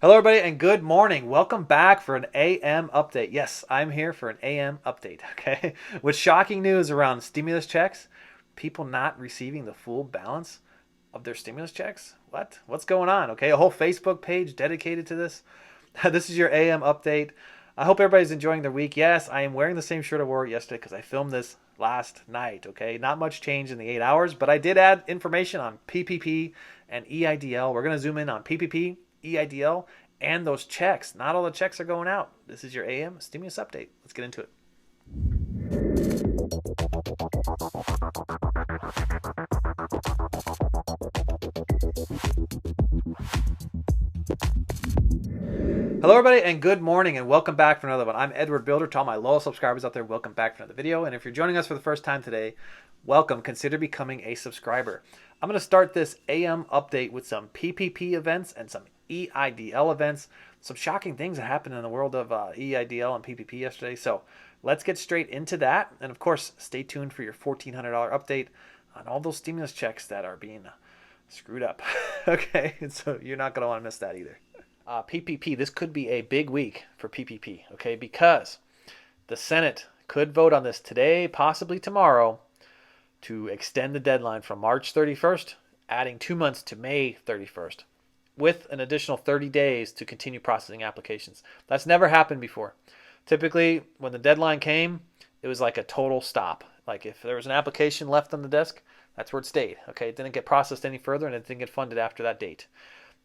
Hello, everybody, and good morning. Welcome back for an AM update. Yes, I'm here for an AM update, okay? With shocking news around stimulus checks, people not receiving the full balance of their stimulus checks. What? What's going on, okay? A whole Facebook page dedicated to this. This is your AM update. I hope everybody's enjoying their week. Yes, I am wearing the same shirt I wore yesterday because I filmed this last night, okay? Not much change in the 8 hours, but I did add information on PPP and EIDL. We're going to zoom in on PPP, EIDL, and those checks. Not all the checks are going out. This is your AM stimulus update. Let's get into it. Hello, everybody, and good morning, and welcome back for another one. I'm Edward Bilder. To all my loyal subscribers out there, welcome back for another video. And if you're joining us for the first time today, welcome. Consider becoming a subscriber. I'm going to start this AM update with some PPP events and some EIDL events. Some shocking things that happened in the world of EIDL and PPP yesterday. So let's get straight into that. And of course, stay tuned for your $1,400 update on all those stimulus checks that are being screwed up. Okay, so you're not going to want to miss that either. PPP, this could be a big week for PPP, okay, because the Senate could vote on this today, possibly tomorrow, to extend the deadline from March 31st, adding 2 months to May 31st, with an additional 30 days to continue processing applications. That's never happened before. Typically, when the deadline came, it was like a total stop. Like if there was an application left on the desk, that's where it stayed, okay? It didn't get processed any further, and it didn't get funded after that date.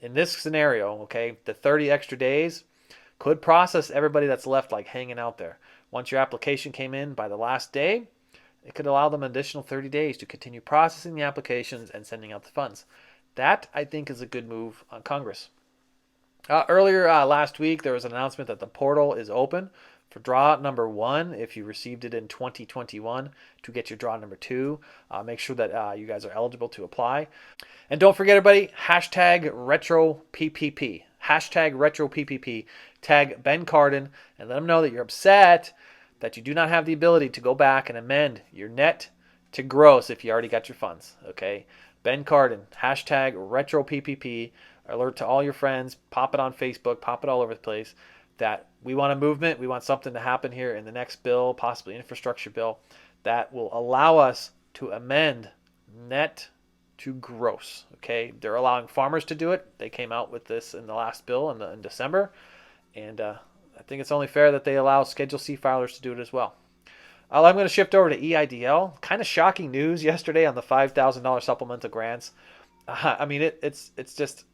In this scenario, okay, the 30 extra days could process everybody that's left like hanging out there. Once your application came in by the last day, it could allow them an additional 30 days to continue processing the applications and sending out the funds. That, I think, is a good move on Congress. Earlier last week, there was an announcement that the portal is open for draw number 1 if you received it in 2021 to get your draw number 2. Make sure that you guys are eligible to apply. And don't forget, everybody, hashtag RetroPPP. Hashtag RetroPPP. Tag Ben Cardin and let him know that you're upset that you do not have the ability to go back and amend your net to gross if you already got your funds. Okay? Ben Cardin. Hashtag RetroPPP. Alert to all your friends. Pop it on Facebook. Pop it all over the place. That we want a movement. We want something to happen here in the next bill, possibly infrastructure bill, that will allow us to amend net to gross. Okay, they're allowing farmers to do it. They came out with this in the last bill in December, and I think it's only fair that they allow Schedule C filers to do it as well. I'm going to shift over to EIDL. Kind of shocking news yesterday on the $5,000 supplemental grants. I mean, it just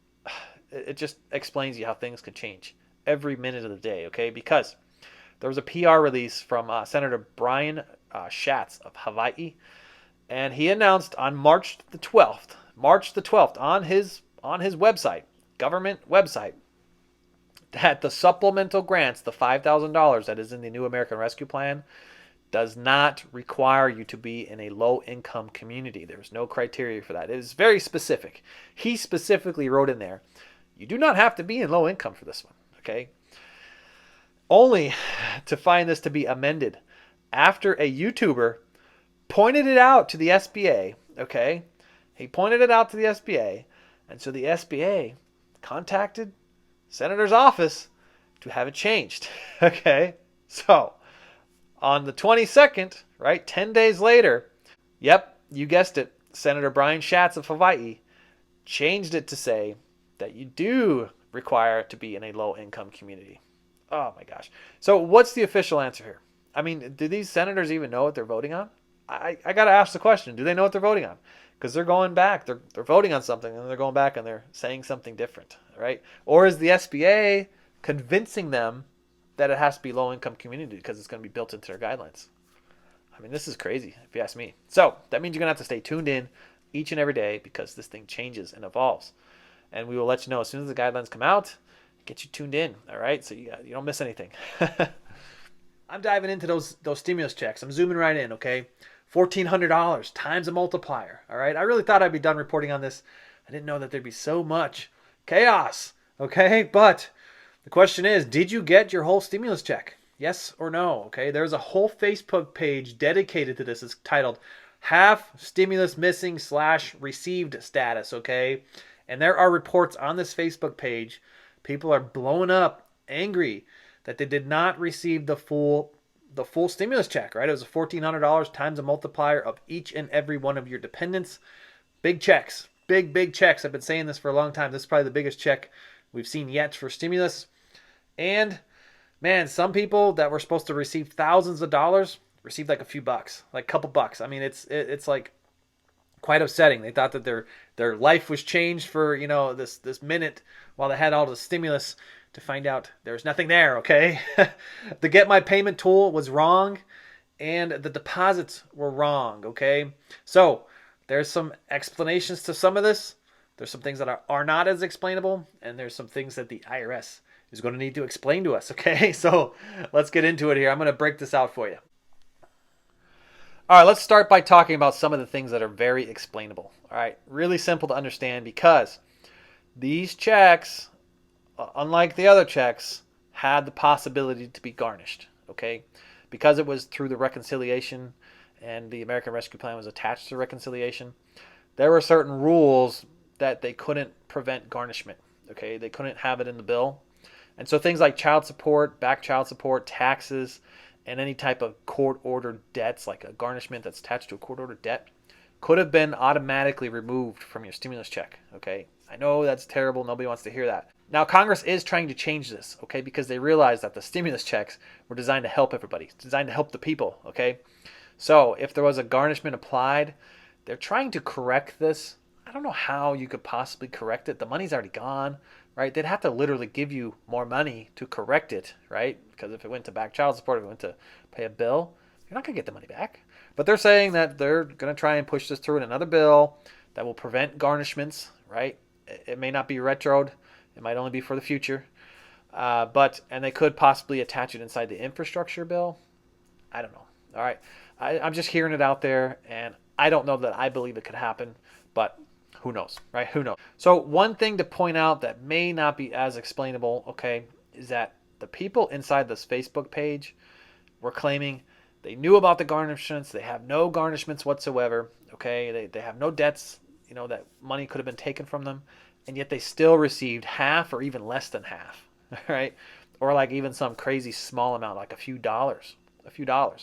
explains you how things could change every minute of the day. Okay, because there was a PR release from Senator Brian Schatz of Hawaii. And he announced on March the 12th on his website, government website, that the supplemental grants, the $5,000 that is in the new American Rescue Plan, does not require you to be in a low-income community. There's no criteria for that. It is very specific. He specifically wrote in there, you do not have to be in low income for this one, okay? Only to find this to be amended after a YouTuber pointed it out to the SBA, okay? He pointed it out to the SBA, and so the SBA contacted Senator's office to have it changed, okay? So, on the 22nd, right, 10 days later, yep, you guessed it, Senator Brian Schatz of Hawaii changed it to say that you do require to be in a low-income community. Oh, my gosh. So, what's the official answer here? I mean, do these senators even know what they're voting on? I got to ask the question, do they know what they're voting on? Because they're going back, they're voting on something, and they're going back and they're saying something different, right? Or is the SBA convincing them that it has to be low-income community because it's going to be built into their guidelines? I mean, this is crazy, if you ask me. So that means you're going to have to stay tuned in each and every day because this thing changes and evolves. And we will let you know as soon as the guidelines come out, get you tuned in, all right? So you don't miss anything. I'm diving into those stimulus checks. I'm zooming right in, okay? $1,400 times a multiplier, all right? I really thought I'd be done reporting on this. I didn't know that there'd be so much chaos, okay? But the question is, did you get your whole stimulus check? Yes or no, okay? There's a whole Facebook page dedicated to this. It's titled Half Stimulus Missing / Received Status, okay? And there are reports on this Facebook page People are blowing up, angry that they did not receive the full stimulus check, right? It was $1,400 times a multiplier of each and every one of your dependents. Big checks, big checks. I've been saying this for a long time. This is probably the biggest check we've seen yet for stimulus. And man, some people that were supposed to receive thousands of dollars received like a few bucks, like a couple bucks. I mean, it's like quite upsetting. They thought that their life was changed for, this minute while they had all the stimulus, to find out there's nothing there, okay? The Get My Payment tool was wrong, and the deposits were wrong, okay? So there's some explanations to some of this. There's some things that are not as explainable, and there's some things that the IRS is going to need to explain to us, okay? So let's get into it here. I'm going to break this out for you. All right, let's start by talking about some of the things that are very explainable. All right, really simple to understand, because these checks, unlike the other checks, had the possibility to be garnished, okay? Because it was through the reconciliation and the American Rescue Plan was attached to reconciliation, there were certain rules that they couldn't prevent garnishment, okay? They couldn't have it in the bill. And so things like child support, back child support, taxes, and any type of court-ordered debts, like a garnishment that's attached to a court-ordered debt, could have been automatically removed from your stimulus check, okay? I know that's terrible. Nobody wants to hear that. Now, Congress is trying to change this, okay, because they realize that the stimulus checks were designed to help everybody, designed to help the people, okay? So if there was a garnishment applied, they're trying to correct this. I don't know how you could possibly correct it. The money's already gone, right? They'd have to literally give you more money to correct it, right? Because if it went to back child support, if it went to pay a bill, you're not going to get the money back. But they're saying that they're going to try and push this through in another bill that will prevent garnishments, right? It may not be retroed. It might only be for the future. And they could possibly attach it inside the infrastructure bill. I don't know. All right. I'm just hearing it out there, and I don't know that I believe it could happen, but who knows, right? Who knows? So one thing to point out that may not be as explainable, okay, is that the people inside this Facebook page were claiming they knew about the garnishments. They have no garnishments whatsoever, okay? They have no debts, that money could have been taken from them, and yet they still received half or even less than half, right? Or like even some crazy small amount, like a few dollars,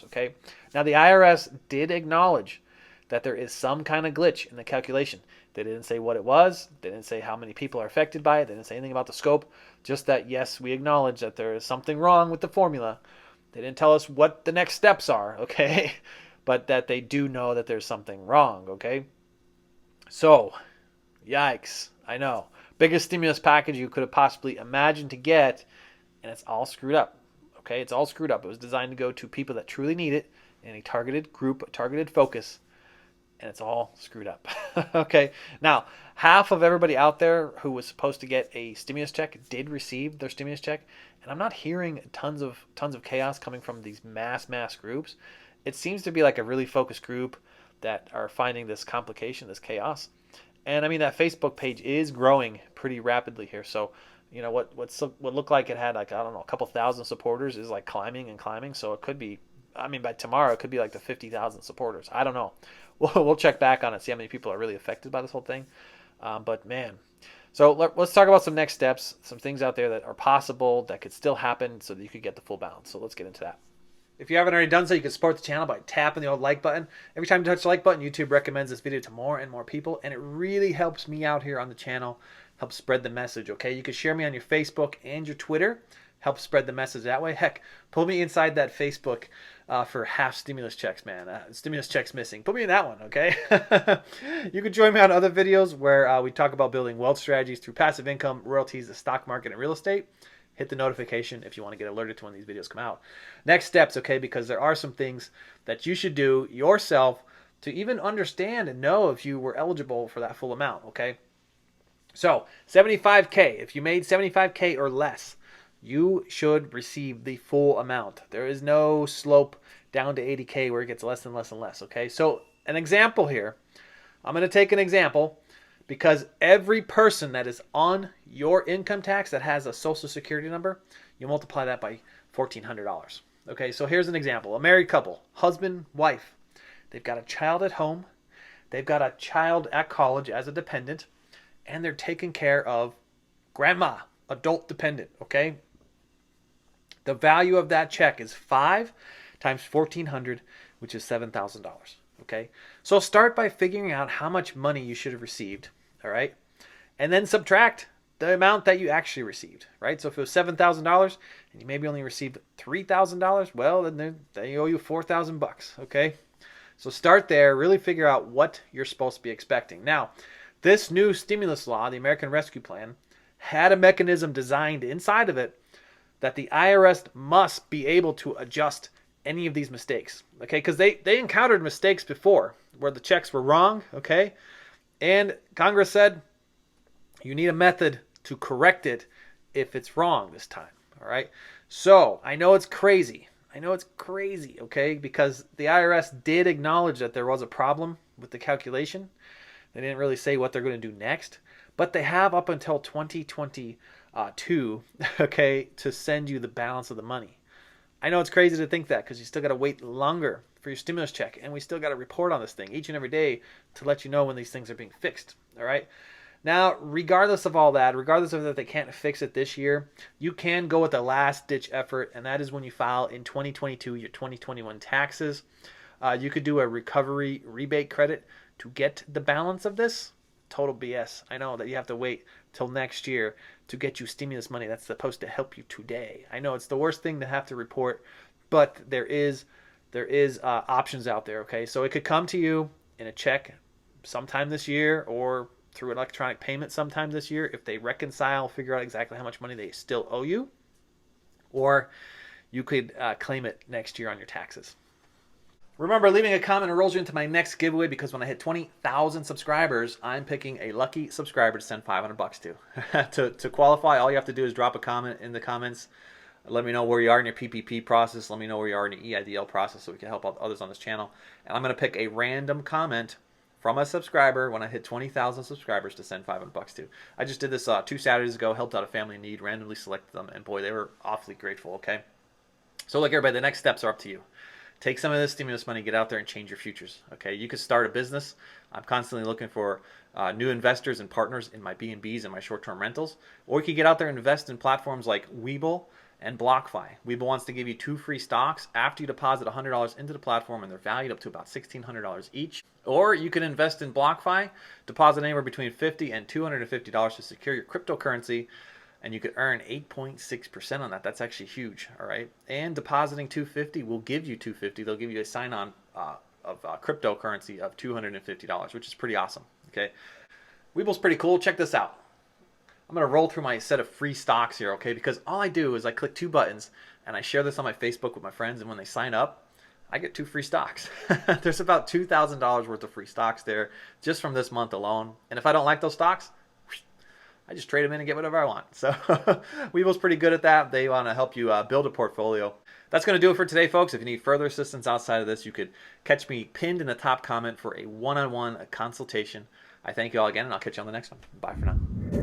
okay? Now the IRS did acknowledge that there is some kind of glitch in the calculation. They didn't say what it was. They didn't say how many people are affected by it. They didn't say anything about the scope. Just that, yes, we acknowledge that there is something wrong with the formula. They didn't tell us what the next steps are, okay? But that they do know that there's something wrong, okay? So, yikes. I know. Biggest stimulus package you could have possibly imagined to get, and it's all screwed up, okay? It's all screwed up. It was designed to go to people that truly need it in a targeted group, a targeted focus, and it's all screwed up. Okay, now half of everybody out there who was supposed to get a stimulus check did receive their stimulus check, and I'm not hearing tons of chaos coming from these mass groups. It seems to be like a really focused group that are finding this complication, this chaos. And I mean, that Facebook page is growing pretty rapidly here. So what looked like it had, like, I don't know, a couple thousand supporters is like climbing and climbing. So it could be, I mean, by tomorrow it could be like the 50,000 supporters. I don't know. We'll check back on it, see how many people are really affected by this whole thing. But man, so let's talk about some next steps, some things out there that are possible that could still happen so that you could get the full balance. So let's get into that. If you haven't already done so, you can support the channel by tapping the old like button. Every time you touch the like button, YouTube recommends this video to more and more people, and it really helps me out here on the channel, helps spread the message, okay? You can share me on your Facebook and your Twitter, help spread the message that way. Heck, pull me inside that Facebook for half stimulus checks, man. Stimulus checks missing. Put me in that one, okay? You can join me on other videos where we talk about building wealth strategies through passive income, royalties, the stock market, and real estate. Hit the notification if you want to get alerted to when these videos come out. Next steps, okay, because there are some things that you should do yourself to even understand and know if you were eligible for that full amount, okay? So, 75K, if you made 75K or less, you should receive the full amount. There is no slope down to 80K where it gets less and less and less, okay? So, an example here. I'm going to take an example because every person that is on your income tax that has a social security number, you multiply that by $1,400. Okay, so here's an example. A married couple, husband, wife. They've got a child at home. They've got a child at college as a dependent. And they're taking care of grandma adult dependent, okay? The value of that check is 5 times 1,400, which is $7,000, okay? So start by figuring out how much money you should have received, all right? And then subtract the amount that you actually received, right? So if it was $7,000 and you maybe only received $3,000, well, then they owe you $4,000, okay? So start there, really figure out what you're supposed to be expecting. Now, this new stimulus law, the American Rescue Plan, had a mechanism designed inside of it that the IRS must be able to adjust any of these mistakes, okay? Because they encountered mistakes before where the checks were wrong, okay? And Congress said you need a method to correct it if it's wrong this time, all right? So I know it's crazy. I know it's crazy, okay? Because the IRS did acknowledge that there was a problem with the calculation. They didn't really say what they're going to do next, but they have up until 2022, okay, to send you the balance of the money. I know it's crazy to think that because you still got to wait longer for your stimulus check, and we still got to report on this thing each and every day to let you know when these things are being fixed, all right? Now, regardless of all that, regardless of that they can't fix it this year, you can go with a last-ditch effort, and that is when you file in 2022 your 2021 taxes. You could do a recovery rebate credit to get the balance of this. Total BS. I know that you have to wait till next year to get you stimulus money that's supposed to help you today. I know it's the worst thing to have to report, but there is options out there, okay? So it could come to you in a check sometime this year or through electronic payment sometime this year if they reconcile, figure out exactly how much money they still owe you, or you could claim it next year on your taxes. Remember, leaving a comment enrolls you into my next giveaway because when I hit 20,000 subscribers, I'm picking a lucky subscriber to send $500 to. To qualify, all you have to do is drop a comment in the comments. Let me know where you are in your PPP process. Let me know where you are in your EIDL process so we can help out others on this channel. And I'm going to pick a random comment from a subscriber when I hit 20,000 subscribers to send $500 to. I just did this 2 Saturdays ago, helped out a family in need, randomly selected them, and boy, they were awfully grateful, okay? So look, everybody, the next steps are up to you. Take some of this stimulus money, get out there and change your futures, okay? You could start a business. I'm constantly looking for new investors and partners in my B&Bs and my short-term rentals. Or you could get out there and invest in platforms like Webull and BlockFi. Webull wants to give you 2 free stocks after you deposit $100 into the platform, and they're valued up to about $1,600 each. Or you can invest in BlockFi, deposit anywhere between $50 and $250 to secure your cryptocurrency, and you could earn 8.6% on that. That's actually huge, all right? And depositing $250 will give you $250. They'll give you a sign-on of cryptocurrency of $250, which is pretty awesome, okay? Webull's pretty cool. Check this out. I'm going to roll through my set of free stocks here, okay? Because all I do is I click 2 buttons, and I share this on my Facebook with my friends, and when they sign up, I get 2 free stocks. There's about $2,000 worth of free stocks there just from this month alone. And if I don't like those stocks, I just trade them in and get whatever I want. So Webull's pretty good at that. They want to help you build a portfolio. That's going to do it for today, folks. If you need further assistance outside of this, you could catch me pinned in the top comment for a one-on-one consultation. I thank you all again, and I'll catch you on the next one. Bye for now.